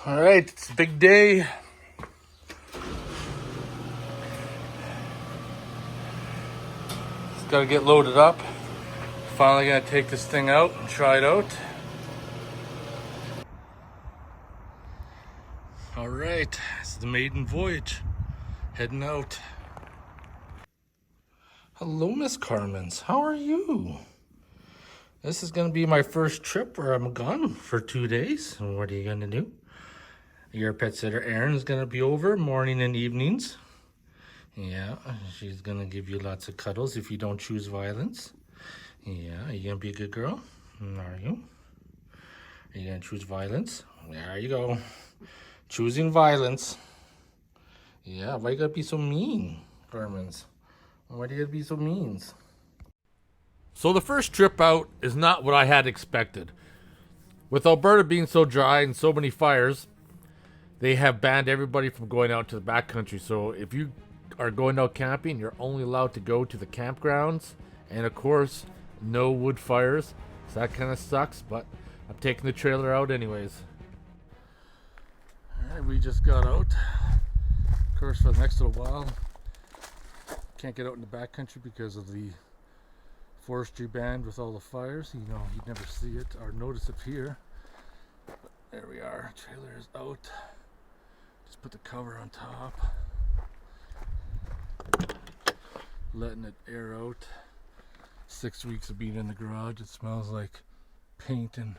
All right, it's a big day. Just gotta get loaded up. Finally gonna take this thing out and try it out. All right, this is the maiden voyage. Heading out. Hello, Miss Carmen's. How are you? This is gonna be my first trip where I'm gone for 2 days. And what are you gonna do? Your pet sitter Erin is gonna be over morning and evenings. Yeah, she's gonna give you lots of cuddles if you don't choose violence. Yeah, are you gonna be a good girl? Are you? Are you gonna choose violence? There you go. Choosing violence. Yeah, why you gotta be so mean, Carmen's? Why do you gotta be so mean? So the first trip out is not what I had expected. With Alberta being so dry and so many fires, they have banned everybody from going out to the backcountry. So if you are going out camping, you're only allowed to go to the campgrounds. And of course, no wood fires. So that kind of sucks, but I'm taking the trailer out anyways. Alright, we just got out. Of course, for the next little while, can't get out in the backcountry because of the forestry ban with all the fires. You know, you'd never see it or notice it here. But there we are, trailer is out. Just put the cover on top. Letting it air out. 6 weeks of being in the garage. It smells like paint and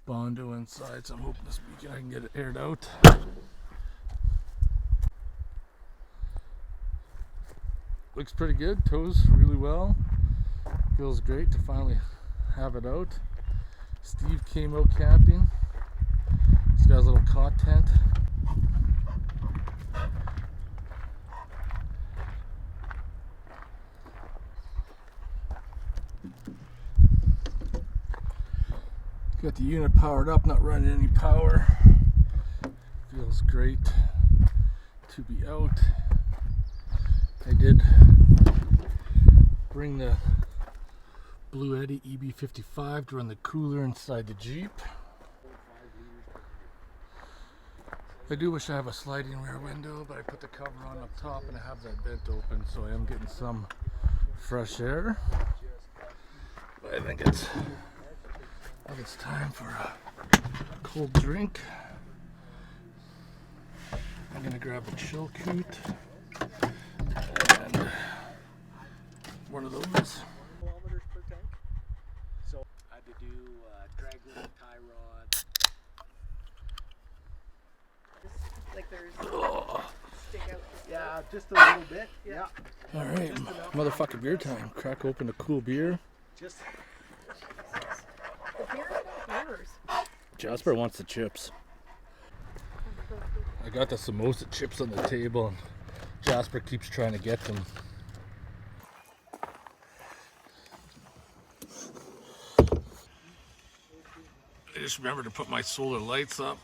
Bondo inside, so I'm hoping this weekend I can get it aired out. Looks pretty good, tows really well. Feels great to finally have it out. Steve came out camping. He's got his little cot tent. Got the unit powered up, not running any power. Feels great to be out. I did bring the Blue Eddy EB55 to run the cooler inside the Jeep. I do wish I have a sliding rear window, but I put the cover on up top and I have that vent open, so I am getting some fresh air. But I think it's time for a cold drink. I'm gonna grab a chill coot and one of those. Kilometers per tank. So I had to do drag rope, tie rod. Like there's stick out. Yeah, just a little bit. Yeah. All right, motherfucking beer time. Crack open a cool beer. Just. The beer is not yours. Jasper wants the chips. I got the samosa chips on the table and Jasper keeps trying to get them. I just remembered to put my solar lights up.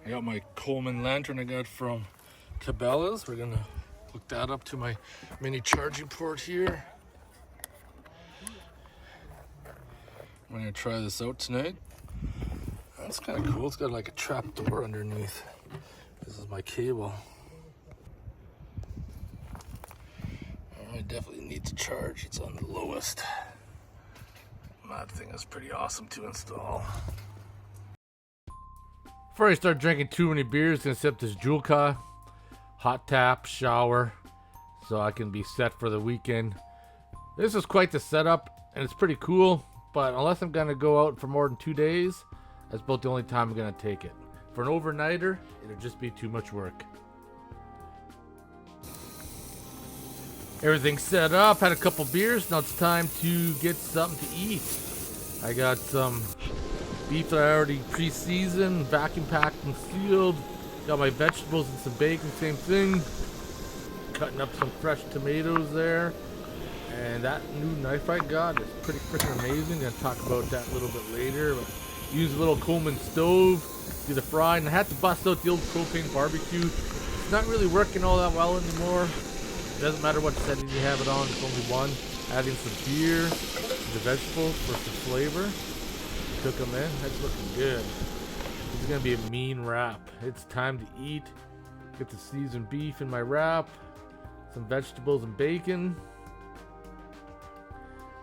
I got my Coleman lantern I got from Cabela's. We're gonna hook that up to my mini charging port here. I'm gonna try this out tonight. That's kind of cool. It's got like a trap door underneath. This is my cable. I definitely need to charge. It's on the lowest. That thing is pretty awesome to install. Before I start drinking too many beers, gonna set up this Joolca, hot tap, shower, so I can be set for the weekend. This is quite the setup, and it's pretty cool, but unless I'm gonna go out for more than 2 days, that's about the only time I'm gonna take it. For an overnighter, it'll just be too much work. Everything's set up, had a couple beers, now it's time to get something to eat. I got some beef that I already pre-seasoned, vacuum packed and sealed. Got my vegetables and some bacon, same thing. Cutting up some fresh tomatoes there. And that new knife I got is pretty freaking amazing. Gonna talk about that a little bit later. But use a little Coleman stove, do the fry, and I had to bust out the old propane barbecue. It's not really working all that well anymore. It doesn't matter what setting you have it on, it's only one. Adding some beer, the vegetables for some flavor. Cook them in, that's looking good. is gonna be a mean wrap. It's time to eat. Get the seasoned beef in my wrap, some vegetables and bacon,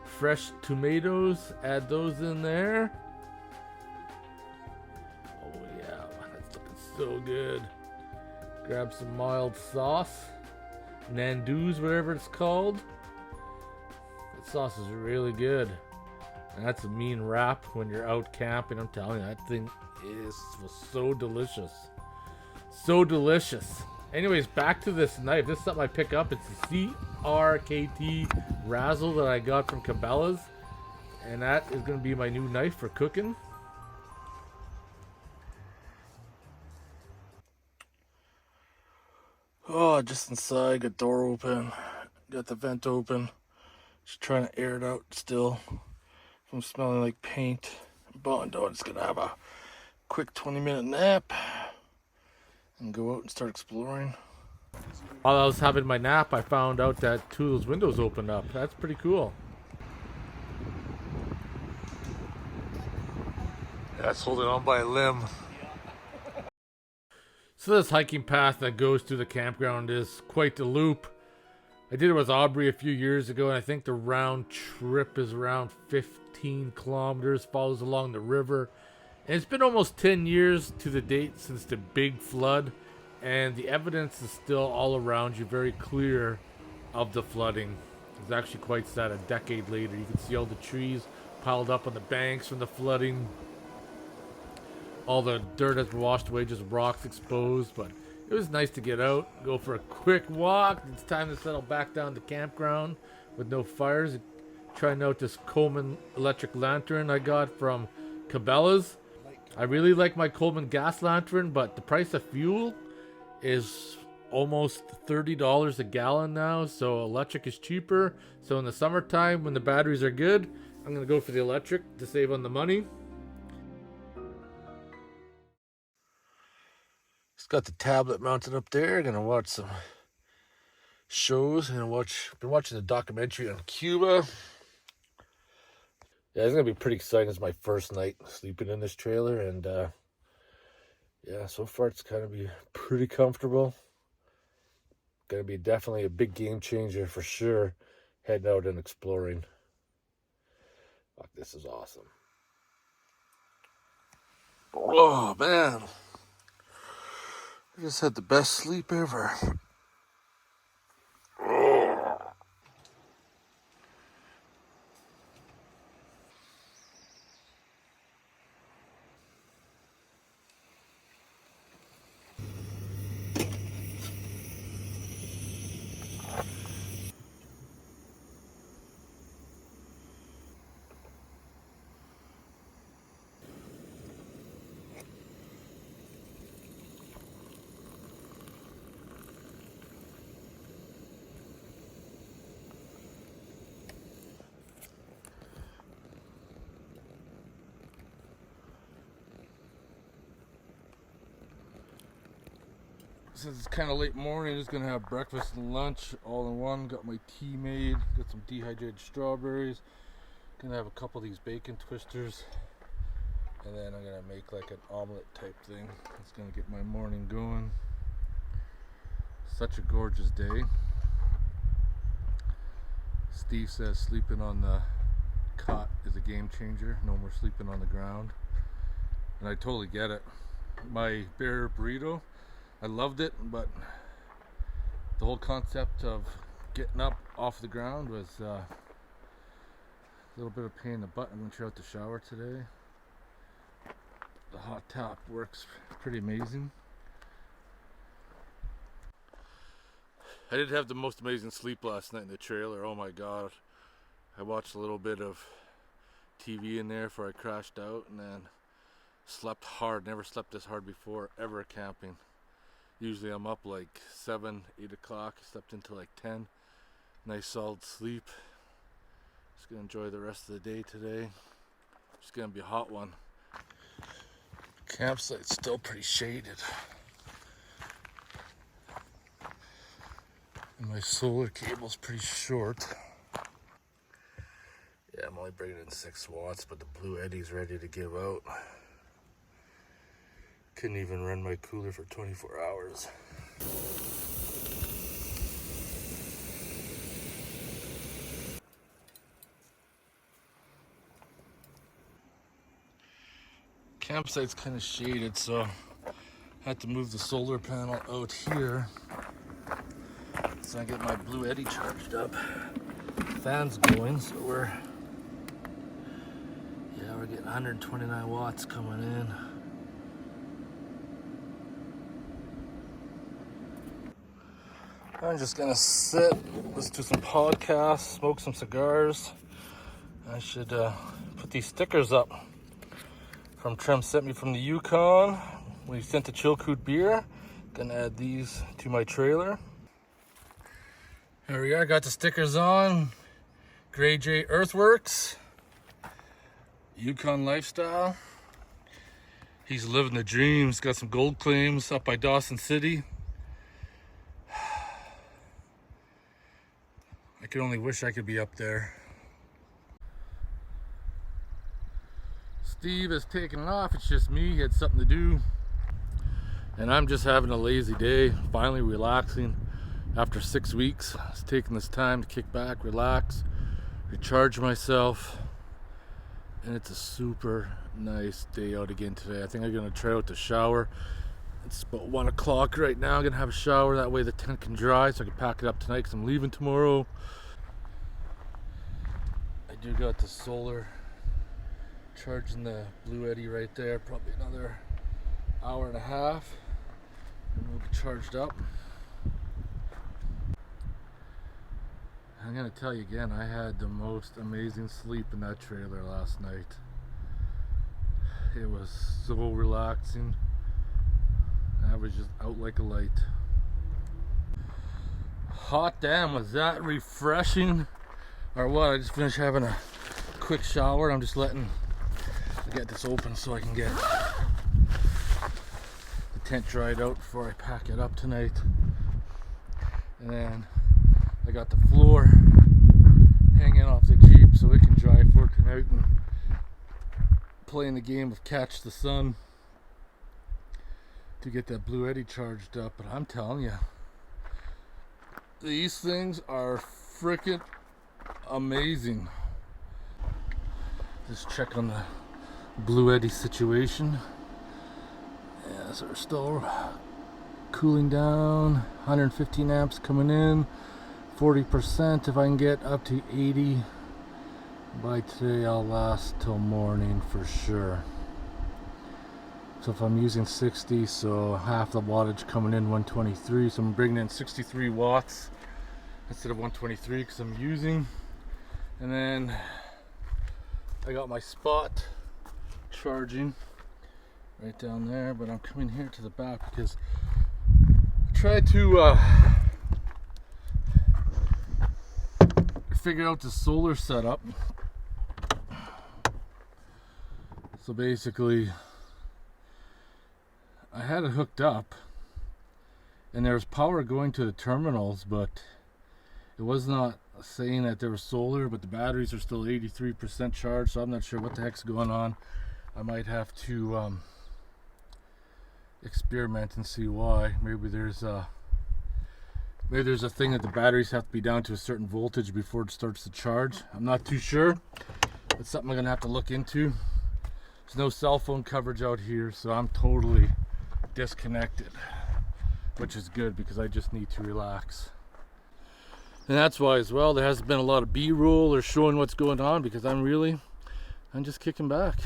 fresh tomatoes, add those in there. Oh yeah, that's looking so good. Grab some mild sauce, Nando's, whatever it's called. That sauce is really good. And that's a mean wrap when you're out camping. I'm telling you, that thing was so delicious. So delicious. Anyways, back to this knife. This is something I pick up. It's the CRKT Razzle that I got from Cabela's. And that is going to be my new knife for cooking. Oh, just inside, got door open, got the vent open. Just trying to air it out still from smelling like paint. Bondo, just gonna have a quick 20-minute nap and go out and start exploring. While I was having my nap, I found out that two of those windows opened up. That's pretty cool. That's holding on by a limb. So this hiking path that goes through the campground is quite the loop. I did it with Aubrey a few years ago, and I think the round trip is around 15 kilometers, follows along the river. And it's been almost 10 years to the date since the big flood, and the evidence is still all around you, very clear of the flooding. It's actually quite sad. A decade later, you can see all the trees piled up on the banks from the flooding. All the dirt has been washed away, just rocks exposed, but it was nice to get out, go for a quick walk. It's time to settle back down to campground with no fires. Trying out this Coleman electric lantern I got from Cabela's. I really like my Coleman gas lantern, but the price of fuel is almost $30 a gallon now, so electric is cheaper. So in the summertime, when the batteries are good, I'm going to go for the electric to save on the money. Just got the tablet mounted up there. Gonna watch some shows. Been watching the documentary on Cuba. Yeah, it's gonna be pretty exciting. It's my first night sleeping in this trailer, and yeah, so far it's gonna be pretty comfortable. Gonna be definitely a big game changer for sure. Heading out and exploring. Fuck, this is awesome. Oh man. I just had the best sleep ever. Since it's kind of late morning, just gonna have breakfast and lunch all in one. Got my tea made, got some dehydrated strawberries. Gonna have a couple of these bacon twisters, and then I'm gonna make like an omelet type thing. It's gonna get my morning going. Such a gorgeous day. Steve says sleeping on the cot is a game changer. No more sleeping on the ground, and I totally get it. My bear burrito, I loved it, but the whole concept of getting up off the ground was a little bit of pain in the butt. I'm going to try out the shower today. The hot tap works pretty amazing. I did have the most amazing sleep last night in the trailer. Oh my god. I watched a little bit of TV in there before I crashed out, and then slept hard. Never slept this hard before, ever camping. Usually I'm up like 7, 8 o'clock. Slept until like 10. Nice solid sleep. Just gonna enjoy the rest of the day today. It's gonna be a hot one. Campsite's still pretty shaded. And my solar cable's pretty short. Yeah, I'm only bringing in 6 watts, but the Blue Eddy's ready to give out. Couldn't even run my cooler for 24 hours. Campsite's kind of shaded, so I had to move the solar panel out here so I get my Blue Eddy charged up. Fan's going, so we're getting 129 watts coming in. I'm just gonna sit, listen to some podcasts, smoke some cigars. I should put these stickers up from Trem sent me from the Yukon. We sent the Chilkoot beer. Gonna add these to my trailer. There we are, got the stickers on. Grey J Earthworks, Yukon Lifestyle. He's living the dream. He's got some gold claims up by Dawson City. I could only wish I could be up there. Steve has taken off. It's just me. He had something to do. And I'm just having a lazy day. Finally relaxing after 6 weeks. I was taking this time to kick back, relax, recharge myself. And it's a super nice day out again today. I think I'm gonna try out the shower. It's about 1 o'clock right now. I'm gonna have a shower, that way the tent can dry so I can pack it up tonight because I'm leaving tomorrow. I do got the solar charging the Blue Eddy right there, probably another hour and a half and we'll be charged up. I'm gonna tell you again, I had the most amazing sleep in that trailer last night. It was so relaxing. I was just out like a light. Hot damn, was that refreshing or what? I just finished having a quick shower. I'm just letting get this open so I can get the tent dried out before I pack it up tonight. And then I got the floor hanging off the Jeep so it can dry for tonight, and playing the game of catch the sun to get that Blue Eddy charged up. But I'm telling you, these things are freaking amazing. Just check on the Blue Eddy situation. Yeah, so we're still cooling down. 115 amps coming in. 40%. If I can get up to 80 by today, I'll last till morning for sure. So if I'm using 60, so half the wattage coming in 123, so I'm bringing in 63 watts instead of 123 because I'm using. And then I got my spot charging right down there, but I'm coming here to the back because I tried to figure out the solar setup. So basically I had it hooked up and there was power going to the terminals, but it was not saying that there was solar, but the batteries are still 83% charged, so I'm not sure what the heck's going on. I might have to experiment and see why. Maybe there's a thing that the batteries have to be down to a certain voltage before it starts to charge. I'm not too sure. It's something I'm gonna have to look into. There's no cell phone coverage out here, so I'm totally disconnected, which is good because I just need to relax. And that's why as well there hasn't been a lot of B-roll or showing what's going on, because I'm just kicking back.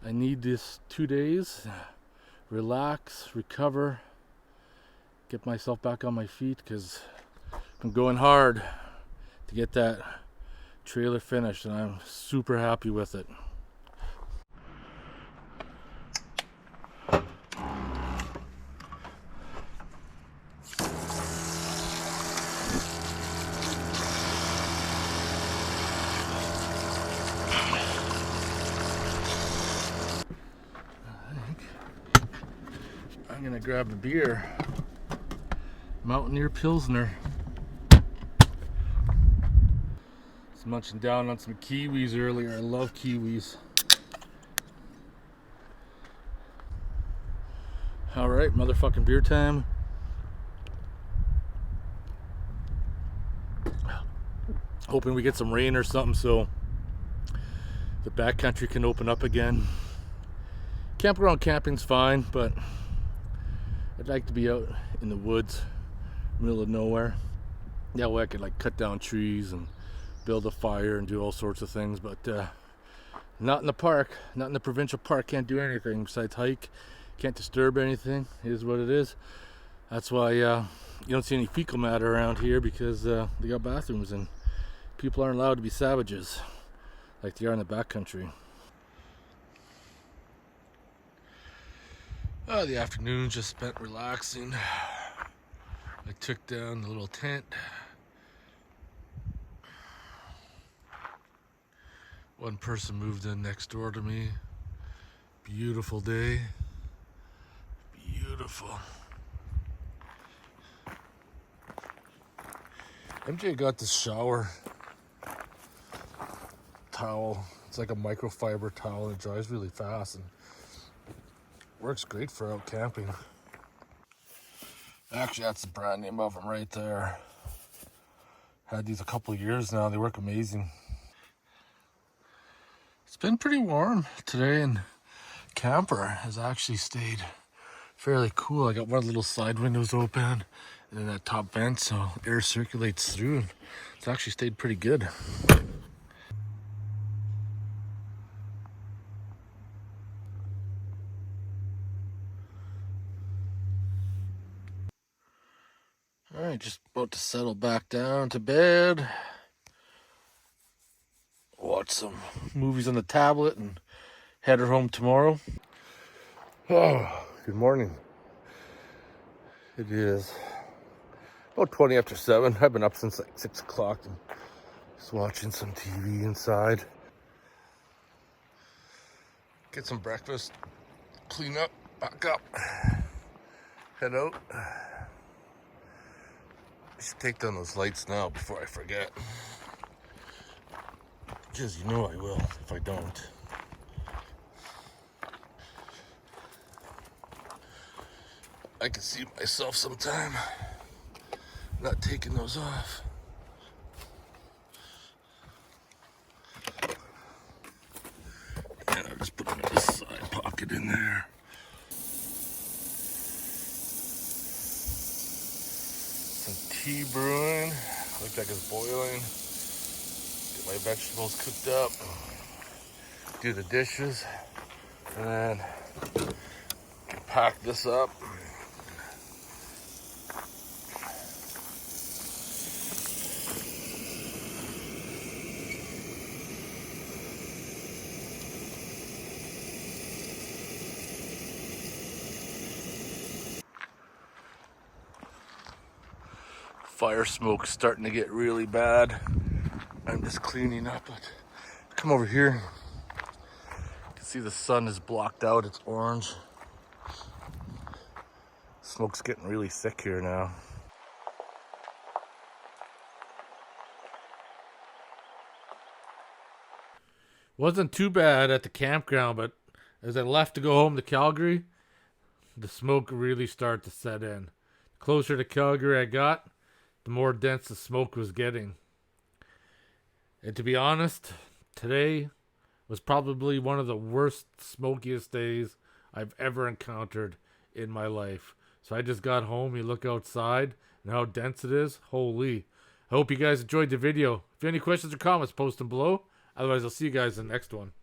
I need this 2 days, relax, recover, get myself back on my feet, because I'm going hard to get that trailer finished and I'm super happy with it. I'm gonna grab a beer. Mountaineer Pilsner. Was munching down on some kiwis earlier. I love kiwis. All right, motherfucking beer time. Hoping we get some rain or something so the backcountry can open up again. Campground camping's fine, but I'd like to be out in the woods, middle of nowhere. That way I could like cut down trees and build a fire and do all sorts of things, but not in the park, not in the provincial park. Can't do anything besides hike. Can't disturb anything. It is what it is. That's why you don't see any fecal matter around here, because they got bathrooms and people aren't allowed to be savages like they are in the backcountry. The afternoon just spent relaxing. I took down the little tent. One person moved in next door to me. Beautiful day. Beautiful. MJ got this shower towel. It's like a microfiber towel, and it dries really fast and works great for out camping. Actually, that's the brand name of them right there. Had these a couple of years now. They work amazing. It's been pretty warm today, and camper has actually stayed fairly cool. I got one of the little side windows open and then that top vent, so air circulates through. It's actually stayed pretty good. All right, just about to settle back down to bed. Watch some movies on the tablet and head her home tomorrow. Oh, good morning. It is about 20 after 7. I've been up since like 6 o'clock and just watching some TV inside. Get some breakfast, clean up, back up, head out. I should take down those lights now before I forget. Because you know I will if I don't. I can see myself sometime not taking those off. And I'll just put them in this side pocket in there. Some tea brewing. Looks like it's boiling. Get my vegetables cooked up. Do the dishes. And then pack this up. Fire smoke's starting to get really bad. I'm just cleaning up it. Come over here. You can see the sun is blocked out. It's orange. Smoke's getting really thick here now. Wasn't too bad at the campground, but as I left to go home to Calgary, the smoke really started to set in. The closer to Calgary I got, the more dense the smoke was getting. And to be honest, today was probably one of the worst, smokiest days I've ever encountered in my life. So I just got home, you look outside, and how dense it is. Holy. I hope you guys enjoyed the video. If you have any questions or comments, post them below. Otherwise, I'll see you guys in the next one.